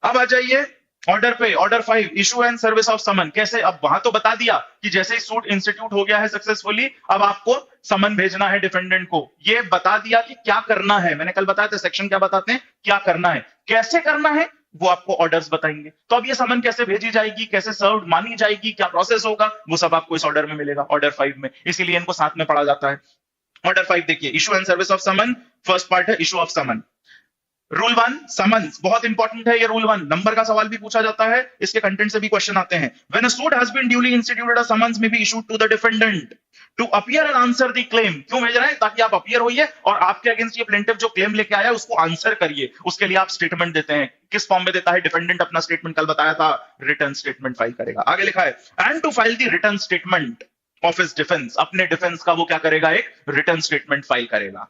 अब आ जाइए ऑर्डर पे, order 5, issue and service of summon. कैसे? अब वहां तो बता दिया कि जैसे ही सूट इंस्टीट्यूट हो गया है सक्सेसफुली, अब आपको समन भेजना है डिफेंडेंट को। ये बता दिया कि क्या करना है, मैंने कल बताया था सेक्शन क्या बताते हैं, क्या करना है। कैसे करना है वो आपको ऑर्डर्स बताएंगे। तो अब ये समन कैसे भेजी जाएगी, कैसे सर्व मानी जाएगी, क्या प्रोसेस होगा, वो सब आपको इस ऑर्डर में मिलेगा, ऑर्डर 5 में। इसीलिए इनको साथ में पढ़ा जाता है। ऑर्डर 5 देखिए, issue and service of summon. First part है issue of summon. Rule 1, summons, बहुत इंपॉर्टेंट है ये रूल 1। नंबर का सवाल भी पूछा जाता है, इसके कंटेंट से भी क्वेश्चन आते हैं। When a suit has been duly instituted, a summons may be issued to the defendant to appear and answer the claim. क्यों भेज रहे हैं? ताकि आप अपीयर होइए और आपके अगेंस्ट ये प्लेंटिफ जो क्लेम लेके आया उसको आंसर करिए। उसके लिए आप स्टेटमेंट देते हैं। किस फॉर्म में देता है डिफेंडेंट अपना स्टेटमेंट? कल बताया था, रिटर्न स्टेटमेंट फाइल करेगा। आगे लिखा है and to file the return statement of his defence. अपने डिफेंस का वो क्या करेगा? एक रिटर्न स्टेटमेंट फाइल करेगा।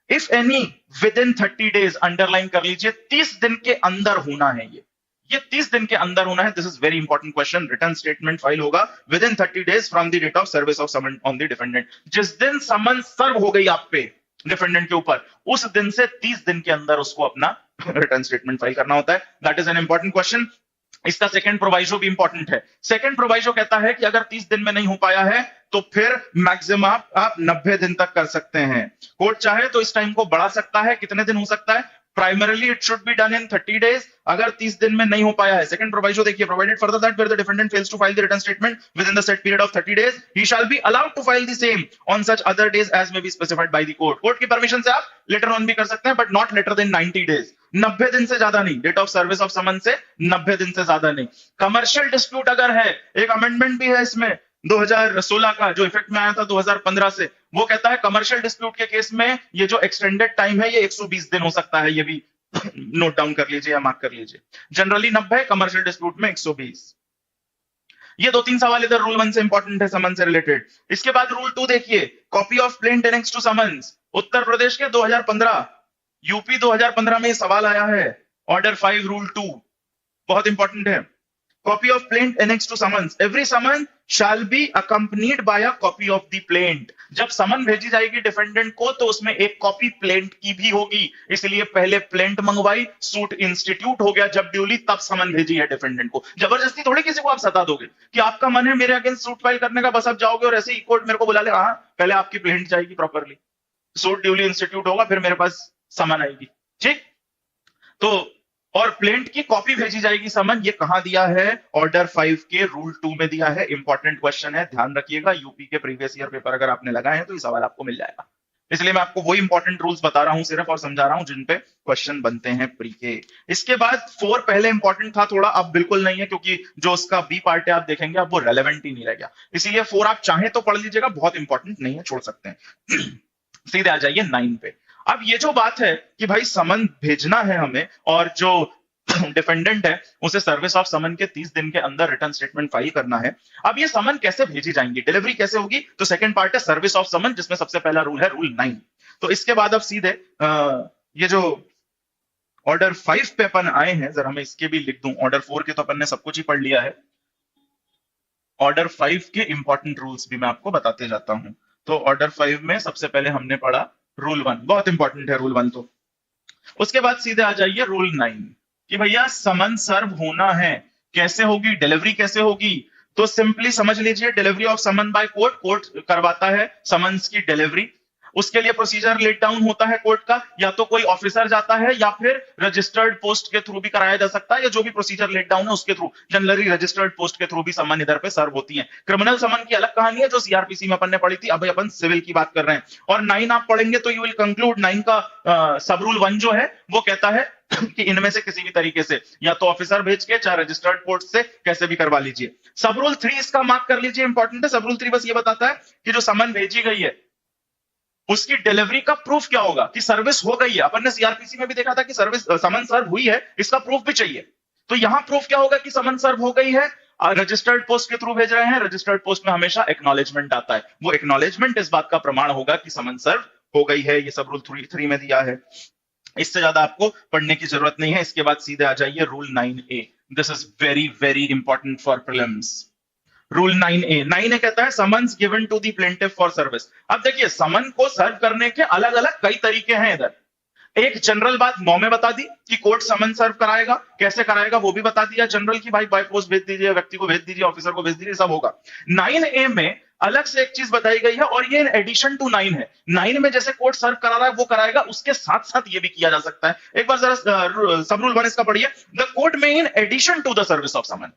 If any within 30 days, underline कर लीजिए, 30 दिन के अंदर होना है ये 30 दिन के अंदर होना है। This is very important question. Return statement file होगा within 30 days from the date of service of summon on the defendant. जिस दिन समन सर्व हो गई आप पे डिफेंडेंट के ऊपर, उस दिन से 30 दिन के अंदर उसको अपना रिटर्न स्टेटमेंट फाइल करना होता है। That is an important question. इसका सेकंड प्रोवाइजो भी इंपॉर्टेंट है। सेकंड प्रोवाइजो कहता है कि अगर 30 दिन में नहीं हो पाया है तो फिर मैक्सिमम आप 90 दिन तक कर सकते हैं। कोर्ट चाहे तो इस टाइम को बढ़ा सकता है। कितने दिन हो सकता है? Primarily it should be done in 30 days. अगर 30 दिन में नहीं हो पाया है, सेकंड प्रोवाइजो देखिए, provided further that where the defendant fails to file the return statement within the set period of 30 days, he shall be allowed to file the same on such other days as may be specified by the court. Court की permission से आप later on भी कर सकते हैं, but not later than 90 days. 90 दिन से ज्यादा नहीं, date of service of summon से 90 दिन से ज्यादा नहीं। कमर्शियल डिस्प्यूट अगर है, एक अमेंडमेंट भी है इसमें 2016 का जो इफेक्ट में आया था 2015 से, वो कहता है कमर्शियल डिस्प्यूट के केस में ये जो एक्सटेंडेड टाइम है ये 120 दिन हो सकता है। ये भी नोट डाउन कर लीजिए या मार्क कर लीजिए। जनरली 90, कमर्शियल डिस्प्यूट में 120। ये 2-3 सवाल इधर रूल 1 से इंपॉर्टेंट है, समन से रिलेटेड। इसके बाद रूल 2 देखिए, copy of plaint annex to summons. Uttar Pradesh के 2015, यूपी 2015 में ये सवाल आया है। ऑर्डर 5 रूल 2 बहुत इंपॉर्टेंट है। Copy of plaint annex to summons, every summon shall be accompanied by a copy of the plaint. जब समन भेजी जाएगी डिफेंडेंट को तो उसमें एक कॉपी प्लेंट की भी होगी। इसलिए पहले प्लेंट मंगवाई, सूट इंस्टीट्यूट हो गया जब ड्यूली, तब समन भेजी है डिफेंडेंट को। जबरदस्ती थोड़ी किसी को आप सता दोगे कि आपका मन है मेरे अगेंस्ट सूट फाइल करने का, बस आप जाओगे और ऐसे ही कोर्ट मेरे को बुला ले। हाँ, पहले आपकी प्लेंट जाएगी प्रॉपरली, सूट ड्यूली इंस्टीट्यूट होगा, फिर मेरे पास समन आएगी। ठीक, तो और प्लेंट की कॉपी भेजी जाएगी समन। ये कहां दिया है? ऑर्डर 5 के रूल 2 में दिया है। इंपॉर्टेंट क्वेश्चन है, ध्यान रखिएगा। यूपी के प्रीवियस ईयर पेपर अगर आपने लगाए हैं तो ये सवाल आपको मिल जाएगा। इसलिए मैं आपको वही इंपॉर्टेंट रूल्स बता रहा हूं सिर्फ, और समझा रहा हूं जिन पे क्वेश्चन बनते हैं प्री के। इसके बाद 4 पहले इंपॉर्टेंट था थोड़ा, अब बिल्कुल नहीं है, क्योंकि जो उसका बी पार्ट है आप देखेंगे अब वो रेलेवेंट ही नहीं रह गया। इसीलिए 4 आप चाहें तो पढ़ लीजिएगा, बहुत इंपॉर्टेंट नहीं है, छोड़ सकते हैं। सीधे आ जाइए 9 पे। अब ये जो बात है कि भाई समन भेजना है हमें, और जो डिफेंडेंट है उसे सर्विस ऑफ समन के 30 दिन के अंदर रिटर्न स्टेटमेंट फाइल करना है। अब ये समन कैसे भेजी जाएंगी, डिलीवरी कैसे होगी? तो सेकंड पार्ट है सर्विस ऑफ समन, जिसमें सबसे पहला रूल है रूल 9। तो इसके बाद अब सीधे ये जो ऑर्डर 5 पे अपन आए हैं, जरा मैं इसके भी लिख दूं। ऑर्डर 4 के तो अपन ने सब कुछ ही पढ़ लिया है। ऑर्डर 5 के इंपॉर्टेंट रूल्स भी मैं आपको बताते जाता हूं। तो ऑर्डर 5 में सबसे पहले हमने पढ़ा रूल 1, बहुत इंपॉर्टेंट है रूल 1। तो उसके बाद सीधे आ जाइए रूल 9 कि भैया समन सर्व होना है, कैसे होगी, डिलीवरी कैसे होगी? तो सिंपली समझ लीजिए, delivery of summon by court, court करवाता है समन्स की डिलीवरी। उसके लिए प्रोसीजर लेट डाउन होता है कोर्ट का, या तो कोई ऑफिसर जाता है या फिर रजिस्टर्ड पोस्ट के थ्रू भी कराया जा सकता है, या जो भी प्रोसीजर लेट डाउन है उसके थ्रू। जनरली रजिस्टर्ड पोस्ट के थ्रू भी समन इधर पे सर्व होती है। क्रिमिनल समन की अलग कहानी है जो सीआरपीसी में अपन ने पढ़ी थी, अभी अपन सिविल की बात कर रहे हैं। और 9 आप पढ़ेंगे तो यू विल कंक्लूड, 9 का सब रूल 1 जो है वो कहता है कि इनमें से किसी भी तरीके से या तो ऑफिसर भेज के, चाहे रजिस्टर्ड पोस्ट से, कैसे भी करवा लीजिए। सब रूल 3 इसका मार्क कर लीजिए, इंपॉर्टेंट है। सब रूल 3 बस ये बताता है कि जो समन भेजी गई है उसकी डिलीवरी का प्रूफ क्या होगा, कि सर्विस हो गई है। अपन ने सीआरपीसी में भी देखा था कि सर्विस समन सर्व हुई है, इसका प्रूफ भी चाहिए। तो यहां प्रूफ क्या होगा कि समन सर्व हो गई है। रजिस्टर्ड पोस्ट के थ्रू भेज रहे हैं, रजिस्टर्ड पोस्ट में हमेशा एक्नॉलेजमेंट आता है। वो एक्नॉलेजमेंट इस बात का प्रमाण होगा कि समन सर्व हो गई है। ये सब रूल 3 में दिया है। इससे ज्यादा आपको पढ़ने की जरूरत नहीं है। इसके बाद सीधे आ जाइए rule 9A। This is very very important for prelims. Rule 9A, 9A कहता है summons given to the plaintiff for service. अब देखिए, समन को सर्व करने के अलग अलग कई तरीके हैं इधर। एक जनरल बात 9 में बता दी कि कोर्ट समन सर्व कराएगा, कैसे कराएगा वो भी बता दिया जनरल की भाई बाय पोस्ट भेज दीजिए, व्यक्ति को भेज दीजिए, ऑफिसर को भेज दीजिए, सब होगा। 9A में अलग से एक चीज बताई गई है और ये इन एडिशन टू 9 है। 9 में जैसे कोर्ट सर्व करा रहा है वो कराएगा, उसके साथ साथ ये भी किया जा सकता है। एक बार जरा सब रूल 1 इसका पढ़िए। द कोर्ट में in addition to the service of summon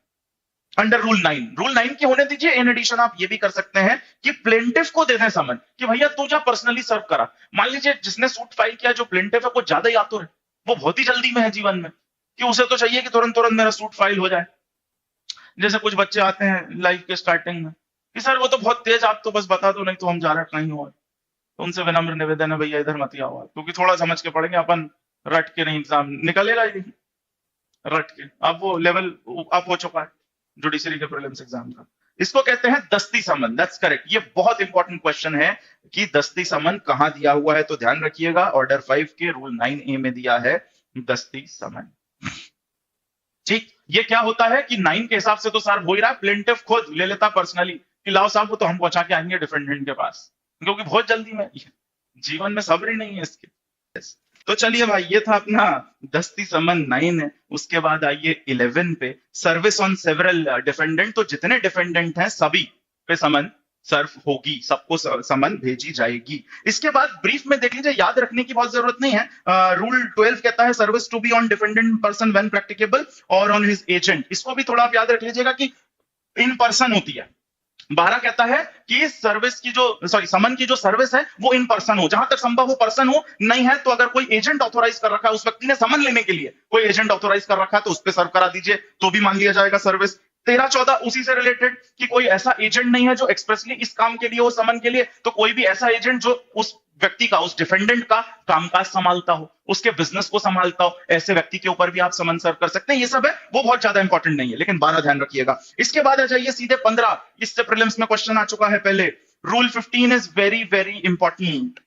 under rule 9 की होने दीजिए, इन एडिशन आप ये भी कर सकते हैं कि प्लेंटिफ को दे दें समन कि भैया तू जा पर्सनली सर्व करा। मान लीजिए जिसने सूट फाइल किया जो प्लेंटिफ है वो ज्यादा ही आतुर है, वो बहुत ही जल्दी में है जीवन में कि उसे तो चाहिए कि तुरंत तुरंत मेरा सूट फाइल हो जाए। जैसे कुछ बच्चे आते हैं लाइफ के स्टार्टिंग में कि सर वो तो बहुत तेज, आप तो बस बता दो नहीं तो हम जा रहे कहीं और। तो उनसे विनम्र निवेदन है भैया इधर मत ही आओ, क्योंकि थोड़ा समझ के पढ़ेंगे अपन, रट के नहीं एग्जाम निकलेगा ही नहीं, रट के। अब वो लेवल अप हो चुका है जुडिशरी के प्रीलिम्स एग्जाम का। इसको कहते हैं दस्ती समन, दैट्स करेक्ट। ये बहुत इंपॉर्टेंट क्वेश्चन है कि दस्ती समन कहां दिया हुआ है, तो ध्यान रखिएगा ऑर्डर 5 के रूल 9A में दिया है दस्ती समन। ठीक, ये क्या होता है कि 9 के हिसाब से तो सर्व हो ही रहा है, प्लेंटिफ खुद ले लेता पर्सनली कि लाओ साहब वो तो हम पहुंचा के आएंगे डिफेंडेंट के पास, क्योंकि बहुत जल्दी में जीवन में सब्र ही नहीं है इसके। तो चलिए भाई ये था अपना दस्ती समन 9 है। उसके बाद आइए 11 पे, सर्विस ऑन सेवरल डिफेंडेंट। तो जितने डिफेंडेंट हैं सभी पे समन सर्व होगी, सबको समन भेजी जाएगी। इसके बाद ब्रीफ में देख लीजिए, याद रखने की बहुत जरूरत नहीं है। रूल 12 कहता है service to be on defendant person when practicable और ऑन हिज एजेंट। इसको भी थोड़ा आप याद रख लीजिएगा कि इन पर्सन होती है। 12 कहता है कि सर्विस की जो समन की जो सर्विस है वो इन पर्सन हो, जहां तक संभव हो पर्सन हो, नहीं है तो अगर कोई एजेंट ऑथोराइज कर रखा है, उस व्यक्ति ने समन लेने के लिए कोई एजेंट ऑथोराइज कर रखा है तो उस पर सर्व करा दीजिए, तो भी मान लिया जाएगा सर्विस। 13-14 उसी से रिलेटेड कि कोई ऐसा एजेंट नहीं है जो एक्सप्रेसली इस काम के लिए हो, समन के लिए, तो कोई भी ऐसा एजेंट जो उस व्यक्ति का, उस डिफेंडेंट का कामकाज संभालता हो, उसके बिजनेस को संभालता हो, ऐसे व्यक्ति के ऊपर भी आप समन सर्व कर सकते हैं। ये सब है, वो बहुत ज्यादा इंपॉर्टेंट नहीं है, लेकिन 12 ध्यान रखिएगा। इसके बाद आ जाइए सीधे 15, इससे प्रीलिम्स में क्वेश्चन आ चुका है पहले। Rule 15 is very very important.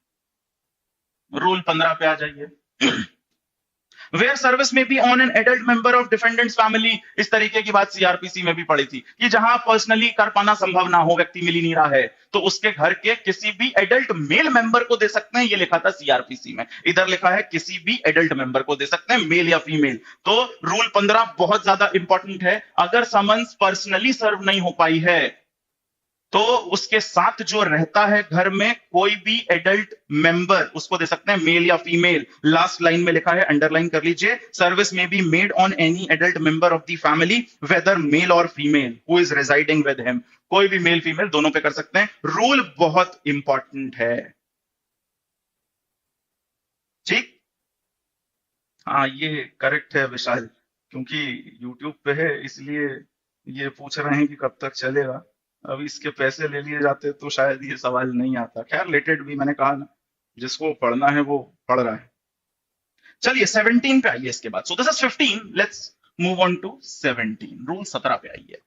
Rule 15 पे आ जाइए। वेयर सर्विस में be on an adult member of defendants family. इस तरीके की बात सीआरपीसी में भी पड़ी थी कि जहां पर्सनली कर पाना संभव ना हो, व्यक्ति मिल ही नहीं रहा है, तो उसके घर के किसी भी एडल्ट मेल मेंबर को दे सकते हैं। ये लिखा था सीआरपीसी में, इधर लिखा है किसी भी एडल्ट मेंबर को दे सकते हैं, मेल या फीमेल। तो रूल 15 बहुत ज्यादा इंपॉर्टेंट है। अगर समन्स पर्सनली सर्व नहीं हो पाई है तो उसके साथ जो रहता है घर में कोई भी एडल्ट मेंबर उसको दे सकते हैं, मेल या फीमेल। लास्ट लाइन में लिखा है, अंडरलाइन कर लीजिए, सर्विस में be made on any adult member of the family whether male or female who is residing with him. कोई भी मेल फीमेल दोनों पे कर सकते हैं। रूल बहुत इंपॉर्टेंट है। ठीक, हाँ ये करेक्ट है विशाल, क्योंकि यूट्यूब पे है इसलिए ये पूछ रहे हैं कि कब तक चलेगा। अब इसके पैसे ले लिए जाते तो शायद ये सवाल नहीं आता। खैर रिलेटेड भी मैंने कहा ना, जिसको पढ़ना है वो पढ़ रहा है। चलिए 17 पे आइए इसके बाद। So this is 15, let's move on to 17। Rule 17 पे आइए।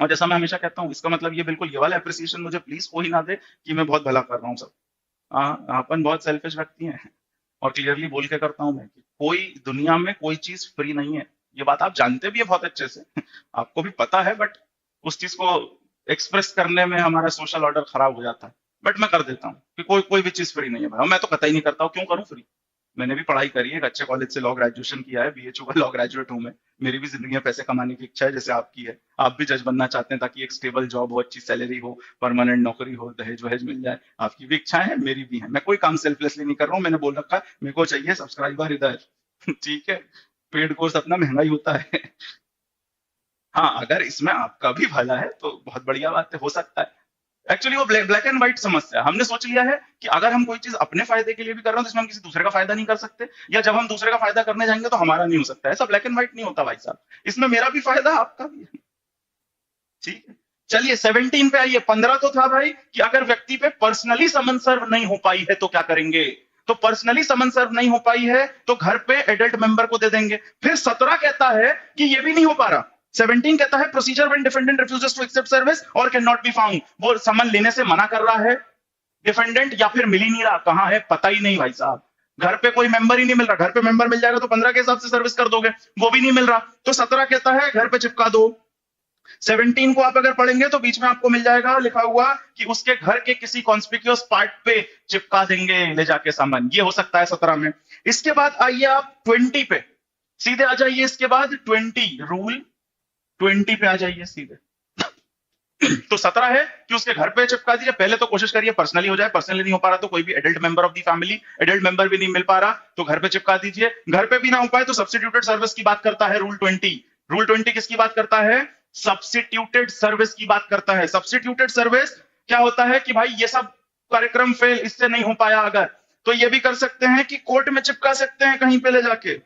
और जैसा मैं हमेशा कहता हूं, इसका मतलब ये बिल्कुल ये वाला एप्रिसिएशन मुझे प्लीज कोई ना दे कि मैं बहुत भला कर रहा हूं सब। अपन बहुत सेल्फिश व्यक्ति हैं और क्लियरली बोल के करता हूं मैं कि कोई दुनिया में कोई चीज फ्री नहीं है। ये बात आप जानते भी है बहुत अच्छे से, आपको भी पता है, बट उस चीज को एक्सप्रेस करने में हमारा सोशल ऑर्डर खराब हो जाता है। बट मैं कर देता हूँ कि कोई भी चीज फ्री नहीं है भाई। मैं तो कतई नहीं करता हूँ, क्यों करूँ फ्री। मैंने भी पढ़ाई करी है, एक अच्छे कॉलेज से लॉ ग्रेजुएशन किया है, बीएचयू का लॉ ग्रेजुएट हूं मैं। मेरी भी जिंदगी में पैसे कमाने की इच्छा है जैसे आपकी है। आप भी जज बनना चाहते हैं ताकि एक स्टेबल जॉब हो, अच्छी सैलरी हो, परमानेंट नौकरी हो, दहेज वहेज मिल जाए। आपकी भी इच्छा है, मेरी भी है। मैं कोई काम सेल्फलेसली नहीं कर रहा हूँ। मैंने बोल रखा है मेरे को चाहिए सब्सक्राइबर इधर। ठीक है, पेड कोर्स अपना महंगा ही होता है। हाँ, अगर इसमें आपका भी भला है तो बहुत बढ़िया बात है, हो सकता है। एक्चुअली वो ब्लैक एंड व्हाइट समस्या है। हमने सोच लिया है कि अगर हम कोई चीज अपने फायदे के लिए भी कर रहे हैं तो इसमें हम किसी दूसरे का फायदा नहीं कर सकते, या जब हम दूसरे का फायदा करने जाएंगे तो हमारा नहीं हो सकता। ऐसा ब्लैक एंड व्हाइट नहीं होता भाई साहब, इसमें मेरा भी फायदा आपका भी है। ठीक है, चलिए 17 पे आइए। 15 तो था भाई कि अगर व्यक्ति पे पर्सनली समन सर्व नहीं हो पाई है तो क्या करेंगे। तो पर्सनली समन सर्व नहीं हो पाई है तो घर पे एडल्ट मेंबर को दे देंगे। फिर 17 कहता है कि ये भी नहीं हो पा रहा। 17 कहता है procedure when defendant refuses to accept service और कैन नॉट बी फाउंड। वो समन लेने से मना कर रहा है डिफेंडेंट, या फिर मिल ही नहीं रहा। कहां है पता ही नहीं भाई साहब, घर पे कोई मेंबर ही नहीं मिल रहा। घर पे मेंबर मिल जाएगा तो 15 के हिसाब से सर्विस कर दोगे, वो भी नहीं मिल रहा। तो 17 कहता है घर पे चिपका दो। 17 को आप अगर पढ़ेंगे तो बीच में आपको मिल जाएगा लिखा हुआ कि उसके घर के किसी कॉन्स्पिक्यूअस पार्ट पे चिपका देंगे ले जाके सामान, ये हो सकता है 17 में। इसके बाद आइए आप 20 पे, सीधे आ जाइए। इसके बाद 20 रूल 20 पे आ जाइए सीधे। तो 17 है कि उसके घर पे चिपका दीजिए। पहले तो कोशिश करिए पर्सनली हो जाए, पर्सनली नहीं हो पा रहा तो कोई भी adult member of the family, adult member भी नहीं मिल पा रहा तो घर पे चिपका दीजिए। घर पे भी ना हो पाए तो सब्स्टिट्यूटेड सर्विस की बात करता है रूल 20। रूल 20 किसकी बात करता है? सब्स्टिट्यूटेड सर्विस की बात करता है। सब्स्टिट्यूटेड सर्विस क्या होता है कि भाई ये सब कार्यक्रम फेल, इससे नहीं हो पाया अगर, तो ये भी कर सकते हैं कि कोर्ट में चिपका सकते हैं कहीं पे ले जाके।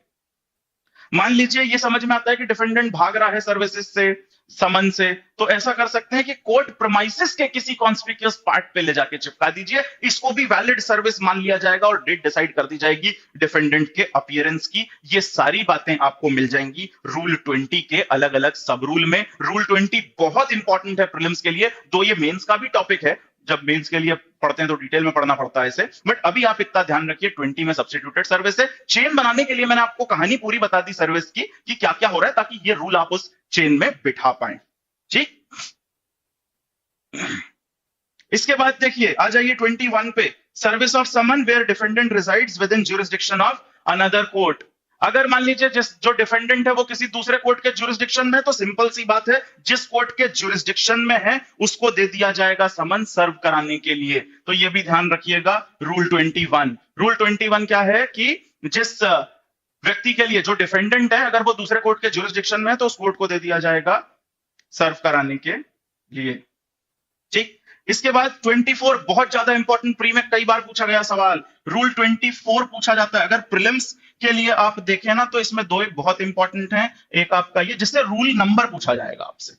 मान लीजिए ये समझ में आता है कि डिफेंडेंट भाग रहा है सर्विसेज से, समन से, तो ऐसा कर सकते हैं कि कोर्ट प्रमाइसिस के किसी कॉन्स्पिक्यूअस पार्ट पे ले जाके चिपका दीजिए। इसको भी वैलिड सर्विस मान लिया जाएगा और डेट डिसाइड कर दी जाएगी डिफेंडेंट के अपीयरेंस की। ये सारी बातें आपको मिल जाएंगी रूल 20 के अलग अलग सब रूल में। रूल 20 बहुत इंपॉर्टेंट है प्रीलिम्स के लिए, तो ये मेंस का भी टॉपिक है। जब मेंस के लिए पढ़ते हैं तो डिटेल में पढ़ना पड़ता है इसे, बट अभी आप इतना ध्यान रखिए 20 में सब्स्टिट्यूटेड सर्विस है। चेन बनाने के लिए मैंने आपको कहानी पूरी बता दी सर्विस की कि क्या क्या हो रहा है, ताकि ये रूल आप उस चेन में बिठा पाए। ठीक, इसके बाद देखिए आ जाइए 21 पे, service of summon where defendant resides within jurisdiction of another court. अगर मान लीजिए जो डिफेंडेंट है वो किसी दूसरे कोर्ट के ज्यूरिसडिक्शन में है, तो सिंपल सी बात है, जिस कोर्ट के ज्यूरिसडिक्शन में है उसको दे दिया जाएगा समन सर्व कराने के लिए। तो ये भी ध्यान रखिएगा रूल 21। रूल 21 क्या है कि जिस व्यक्ति के लिए जो डिफेंडेंट है अगर वो दूसरे कोर्ट के ज्यूरिसडिक्शन में है तो उस कोर्ट को दे दिया जाएगा सर्व कराने के लिए। ठीक, इसके बाद 24 बहुत ज्यादा इंपॉर्टेंट, प्री में कई बार पूछा गया सवाल, रूल 24 पूछा जाता है। अगर प्रीलिम्स के लिए आप देखें ना तो इसमें दो एक बहुत इंपॉर्टेंट हैं। एक आपका ये जिससे रूल नंबर पूछा जाएगा आपसे,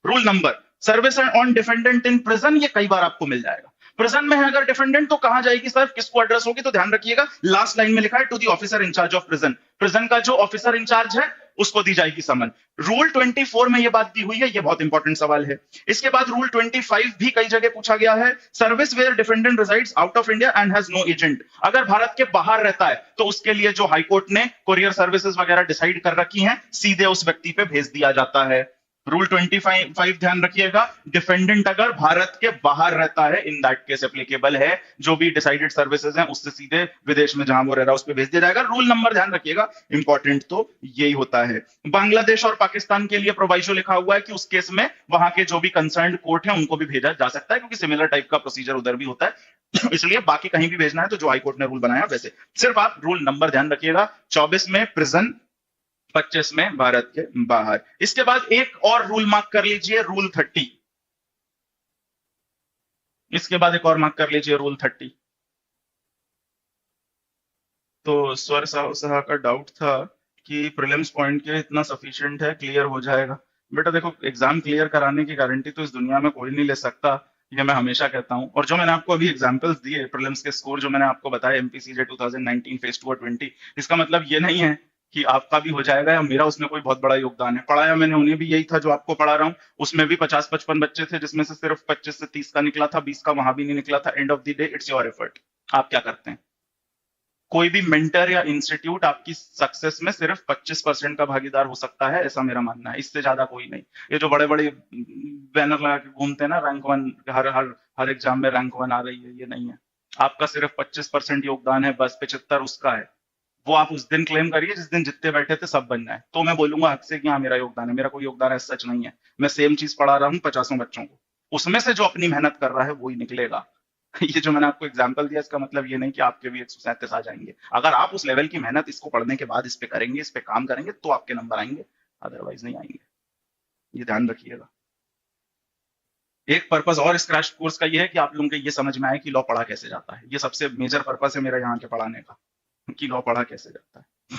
rule number. Service on defendant in prison, ये कई बार आपको मिल जाएगा। प्रिजन में है अगर डिफेंडेंट तो कहां जाएगी सर, किसको एड्रेस होगी, तो ध्यान रखिएगा लास्ट लाइन में लिखा है to the officer in charge of prison. Prison का जो ऑफिसर इंचार्ज है उसको दी जाएगी समन। रूल 24 में ये बात दी हुई है, ये बहुत इंपॉर्टेंट सवाल है। इसके बाद रूल 25 भी कई जगह पूछा गया है, service where defendant resides out of India and has no agent. अगर भारत के बाहर रहता है तो उसके लिए जो हाईकोर्ट ने कोरियर सर्विसेज वगैरह डिसाइड कर रखी हैं, सीधे उस व्यक्ति पे भेज दिया जाता है। रूल 25 ध्यान रखिएगा, डिफेंडेंट अगर भारत के बाहर रहता है इन दैट केस एप्लीकेबल है, जो भी डिसाइडेड सर्विसेज हैं उससे सीधे विदेश में जहां वो रह रहा है उस पर भेज दिया जाएगा। रूल नंबर ध्यान रखिएगा, इंपॉर्टेंट तो यही होता है। बांग्लादेश और पाकिस्तान के लिए प्रोवाइजो लिखा हुआ है कि उस केस में वहां के जो भी कंसर्न्ड कोर्ट है उनको भी भेजा जा सकता है, क्योंकि सिमिलर टाइप का प्रोसीजर उधर भी होता है। इसलिए बाकी कहीं भी भेजना है तो जो हाईकोर्ट ने रूल बनाया वैसे, सिर्फ आप रूल नंबर ध्यान रखिएगा। 24 में प्रिजन, 25 में भारत के बाहर। इसके बाद एक और रूल मार्क कर लीजिए, रूल 30। इसके बाद एक और मार्क कर लीजिए, रूल 30। तो स्वर साहा का डाउट था कि प्रीलिम्स पॉइंट के इतना सफिशिएंट है, क्लियर हो जाएगा। बेटा देखो, एग्जाम क्लियर कराने की गारंटी तो इस दुनिया में कोई नहीं ले सकता, ये मैं हमेशा कहता हूं। और जो मैंने आपको अभी एग्जांपल्स दिए प्रीलिम्स के स्कोर जो मैंने आपको बताया, एमपीसीजे 2019 फेज 2 और 20, इसका मतलब ये नहीं है कि आपका भी हो जाएगा या मेरा उसमें कोई बहुत बड़ा योगदान है। पढ़ाया मैंने उन्हें भी यही था जो आपको पढ़ा रहा हूँ, उसमें भी 50-55 बच्चे थे जिसमें से सिर्फ 25 से 30 का निकला था, 20 का वहां भी नहीं निकला था। End of the day it's your effort, आप क्या करते हैं। कोई भी मेंटर या इंस्टीट्यूट आपकी सक्सेस में सिर्फ 25% का भागीदार हो सकता है, ऐसा मेरा मानना है, इससे ज्यादा कोई नहीं। ये जो बड़े बड़े बैनर लगा के घूमते हैं ना, रैंक 1, हर एग्जाम में रैंक 1 आ रही है, ये नहीं है। आपका सिर्फ 25% योगदान है, बस 75 उसका है। वो आप उस दिन क्लेम करिए जिस दिन जितने बैठे थे सब बन जाए, तो मैं बोलूंगा हक से कि हाँ मेरा योगदान है। मेरा कोई योगदान ऐसा सच नहीं है, मैं सेम चीज पढ़ा रहा हूँ 50 बच्चों को, उसमें से जो अपनी मेहनत कर रहा है वो ही निकलेगा। ये जो मैंने आपको एग्जांपल दिया इसका मतलब ये नहीं कि आपके भी 137 आ जाएंगे। अगर आप उस लेवल की मेहनत इसको पढ़ने के बाद इस पे करेंगे, इस पे काम करेंगे, तो आपके नंबर आएंगे, अदरवाइज नहीं आएंगे, ये ध्यान रखिएगा। एक पर्पस और इस क्रैश कोर्स का ये है कि आप लोगों को ये समझ में आए कि लॉ पढ़ा कैसे जाता है। ये सबसे मेजर पर्पस है मेरा यहाँ के पढ़ाने का, कि लॉ पढ़ा कैसे जाता है।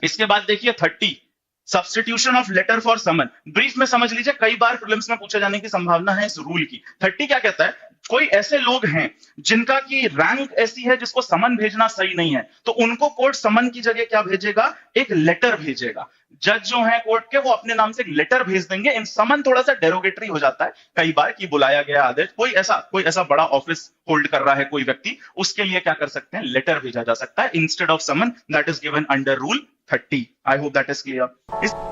इसके बाद देखिए 30, substitution of letter for summon. Brief में समझ लीजिए, कई बार प्रीलिम्स में पूछे जाने की संभावना है इस रूल की। 30 क्या कहता है, कोई ऐसे लोग हैं जिनका की रैंक ऐसी है जिसको समन भेजना सही नहीं है, तो उनको कोर्ट समन की जगह क्या भेजेगा, एक लेटर भेजेगा। जज जो है कोर्ट के वो अपने नाम से एक लेटर भेज देंगे। इन समन थोड़ा सा डेरोगेटरी हो जाता है कई बार कि बुलाया गया आदेश, कोई ऐसा बड़ा ऑफिस होल्ड कर रहा है कोई व्यक्ति, उसके लिए क्या कर सकते हैं, लेटर भेजा जा सकता है instead of summon that is given under rule 30। I hope that is clear.